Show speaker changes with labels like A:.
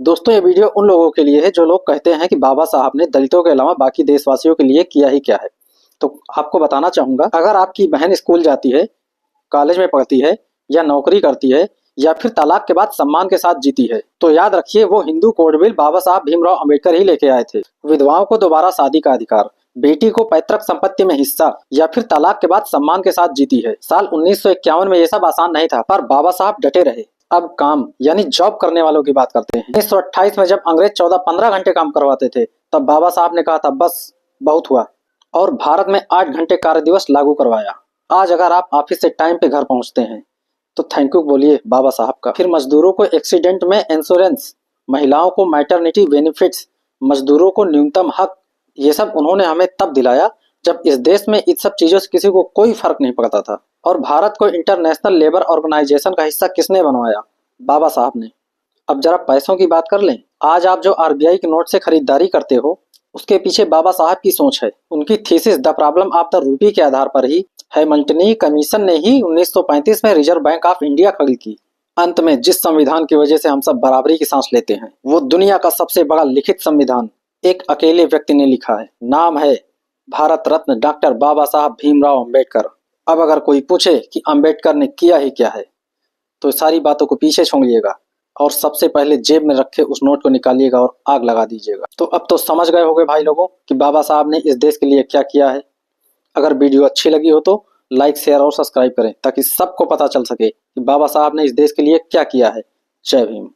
A: दोस्तों ये वीडियो उन लोगों के लिए है जो लोग कहते हैं कि बाबा साहब ने दलितों के अलावा बाकी देशवासियों के लिए किया ही क्या है। तो आपको बताना चाहूंगा, अगर आपकी बहन स्कूल जाती है, कॉलेज में पढ़ती है या नौकरी करती है या फिर तलाक के बाद सम्मान के साथ जीती है, तो याद रखिए वो हिंदू कोड बिल बाबा साहब भीमराव अंबेडकर ही लेके आए थे। विधवाओं को दोबारा शादी का अधिकार, बेटी को पैतृक संपत्ति में हिस्सा या फिर तलाक के बाद सम्मान के साथ जीती है। साल 1951 में ये सब आसान नहीं था, पर बाबा साहब डटे रहे। अब काम यानी जॉब करने वालों की बात करते हैं। 1928 में जब अंग्रेज 14-15 घंटे काम करवाते थे, तब बाबा साहब ने कहा था बस बहुत हुआ, और भारत में 8 घंटे कार्य दिवस लागू करवाया। आज अगर आप ऑफिस से टाइम पे घर पहुंचते हैं तो थैंक यू बोलिए बाबा साहब का। फिर मजदूरों को एक्सीडेंट में इंश्योरेंस, महिलाओं को मैटरनिटी बेनिफिट्स, मजदूरों को न्यूनतम हक, ये सब उन्होंने हमें तब दिलाया जब इस देश में इन सब चीजों से किसी को कोई फर्क नहीं पड़ता था। और भारत को इंटरनेशनल लेबर ऑर्गेनाइजेशन का हिस्सा किसने बनवाया? बाबा साहब ने। अब जरा पैसों की बात कर लें। आज आप जो आरबीआई के नोट से खरीदारी करते हो, उसके पीछे बाबा साहब की सोच है। उनकी thesis the problem of the rupee के आधार पर ही हैमिल्टनी कमीशन ने ही 1935 में रिजर्व बैंक ऑफ इंडिया खड़ी की। अंत में जिस संविधान की वजह से हम सब बराबरी की सांस लेते हैं, वो दुनिया का सबसे बड़ा लिखित संविधान एक अकेले व्यक्ति ने लिखा है। नाम है भारत रत्न डॉक्टर बाबा साहब भीमराव अंबेडकर। अब अगर कोई पूछे कि अंबेडकर ने किया ही क्या है, तो सारी बातों को पीछे छोड़िएगा और सबसे पहले जेब में रखे उस नोट को निकालिएगा और आग लगा दीजिएगा। तो अब तो समझ गए होंगे भाई लोगों कि बाबा साहब ने इस देश के लिए क्या किया है। अगर वीडियो अच्छी लगी हो तो लाइक, शेयर और सब्सक्राइब करें, ताकि सबको पता चल सके कि बाबा साहब ने इस देश के लिए क्या किया है। जय भीम।